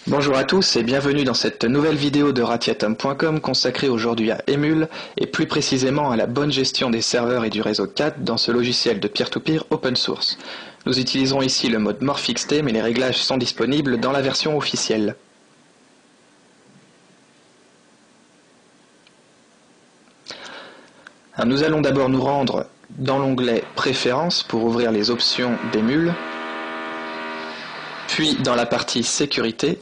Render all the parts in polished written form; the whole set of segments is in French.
Bonjour à tous et bienvenue dans cette nouvelle vidéo de ratiatom.com consacrée aujourd'hui à Emule et plus précisément à la bonne gestion des serveurs et du réseau CAD dans ce logiciel de peer-to-peer open source. Nous utiliserons ici le mode MorphXT mais les réglages sont disponibles dans la version officielle. Alors nous allons d'abord nous rendre dans l'onglet Préférences pour ouvrir les options d'Emule, puis dans la partie Sécurité,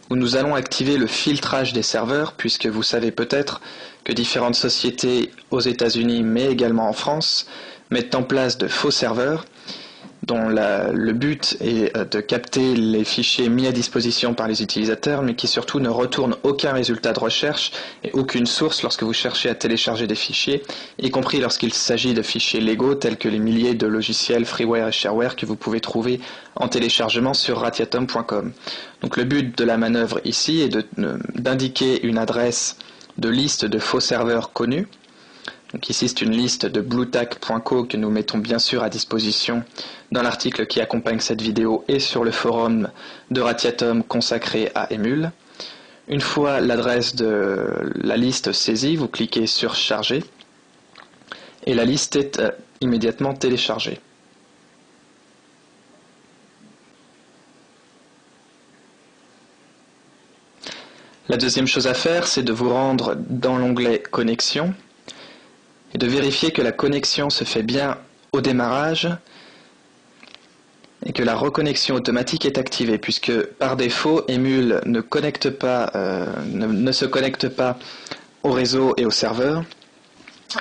où nous allons activer le filtrage des serveurs, puisque vous savez peut-être que différentes sociétés aux États-Unis, mais également en France, mettent en place de faux serveurs, dont le but est de capter les fichiers mis à disposition par les utilisateurs, mais qui surtout ne retournent aucun résultat de recherche et aucune source lorsque vous cherchez à télécharger des fichiers, y compris lorsqu'il s'agit de fichiers légaux tels que les milliers de logiciels freeware et shareware que vous pouvez trouver en téléchargement sur ratiatom.com. Donc le but de la manœuvre ici est d'indiquer une adresse de liste de faux serveurs connus. Donc ici c'est une liste de bluetack.co que nous mettons bien sûr à disposition dans l'article qui accompagne cette vidéo et sur le forum de Ratiatom consacré à Emule. Une fois l'adresse de la liste saisie, vous cliquez sur Charger et la liste est immédiatement téléchargée. La deuxième chose à faire, c'est de vous rendre dans l'onglet Connexion et de vérifier que la connexion se fait bien au démarrage et que la reconnexion automatique est activée, puisque par défaut, Emule ne se connecte pas au réseau et au serveur,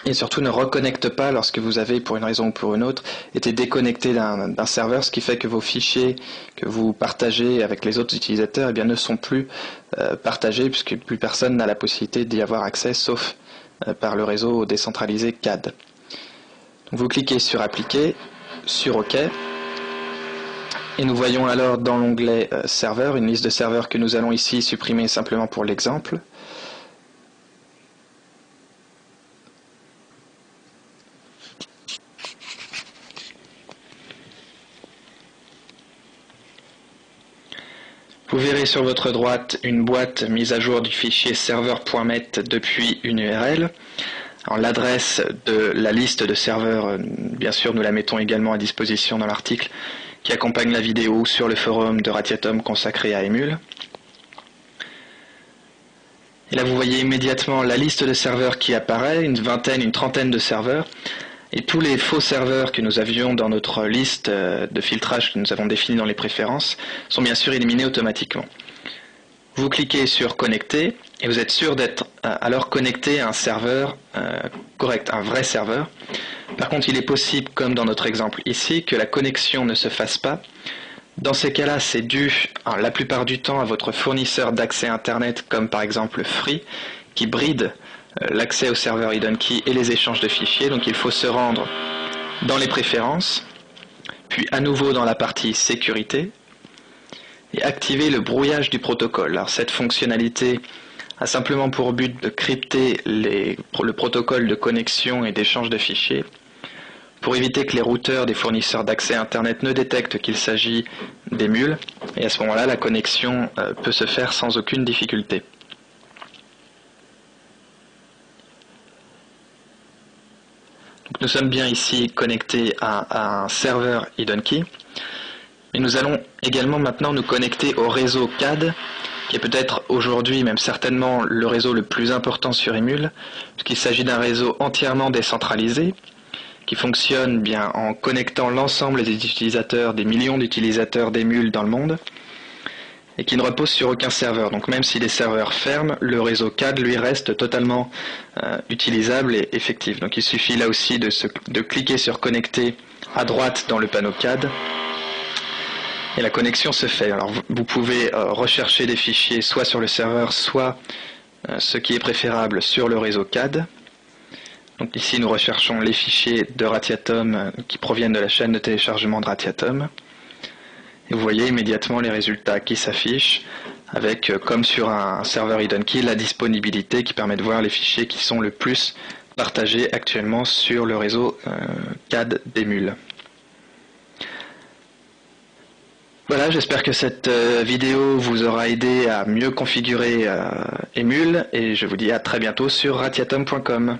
et surtout ne reconnecte pas lorsque vous avez, pour une raison ou pour une autre, été déconnecté d'un serveur, ce qui fait que vos fichiers que vous partagez avec les autres utilisateurs ne sont plus partagés, puisque plus personne n'a la possibilité d'y avoir accès, sauf par le réseau décentralisé CAD. Donc vous cliquez sur Appliquer, sur OK, et nous voyons alors dans l'onglet Serveur une liste de serveurs que nous allons ici supprimer simplement pour l'exemple. Vous verrez sur votre droite une boîte mise à jour du fichier serveur.met depuis une URL. L'adresse de la liste de serveurs, bien sûr, nous la mettons également à disposition dans l'article qui accompagne la vidéo sur le forum de Ratiatom consacré à Emule. Et là, vous voyez immédiatement la liste de serveurs qui apparaît, une vingtaine, une trentaine de serveurs. Et tous les faux serveurs que nous avions dans notre liste de filtrage que nous avons définie dans les préférences sont bien sûr éliminés automatiquement. Vous cliquez sur Connecter et vous êtes sûr d'être alors connecté à un serveur correct, un vrai serveur. Par contre, il est possible, comme dans notre exemple ici, que la connexion ne se fasse pas. Dans ces cas-là, c'est dû la plupart du temps à votre fournisseur d'accès Internet, comme par exemple Free, qui bride l'accès au serveur IdonKey et les échanges de fichiers. Donc il faut se rendre dans les préférences, puis à nouveau dans la partie sécurité, et activer le brouillage du protocole. Alors cette fonctionnalité a simplement pour but de crypter le protocole de connexion et d'échange de fichiers, pour éviter que les routeurs des fournisseurs d'accès Internet ne détectent qu'il s'agit d'Emule, et à ce moment-là, la connexion peut se faire sans aucune difficulté. Donc, nous sommes bien ici connectés à un serveur IdonKey, mais nous allons également maintenant nous connecter au réseau CAD, qui est peut-être aujourd'hui, même certainement, le réseau le plus important sur Emule, puisqu'il s'agit d'un réseau entièrement décentralisé, qui fonctionne bien en connectant l'ensemble des utilisateurs, des millions d'utilisateurs d'Emule dans le monde, et qui ne repose sur aucun serveur. Donc même si les serveurs ferment, le réseau CAD lui reste totalement utilisable et effectif. Donc il suffit là aussi de cliquer sur Connecter à droite dans le panneau CAD, et la connexion se fait. Alors vous pouvez rechercher des fichiers soit sur le serveur, soit, ce qui est préférable, sur le réseau CAD. Donc ici nous recherchons les fichiers de Ratiatom qui proviennent de la chaîne de téléchargement de Ratiatom. Et vous voyez immédiatement les résultats qui s'affichent avec, comme sur un serveur IdonKey, la disponibilité qui permet de voir les fichiers qui sont le plus partagés actuellement sur le réseau CAD d'Emule. Voilà, j'espère que cette vidéo vous aura aidé à mieux configurer Emule et je vous dis à très bientôt sur ratiatom.com.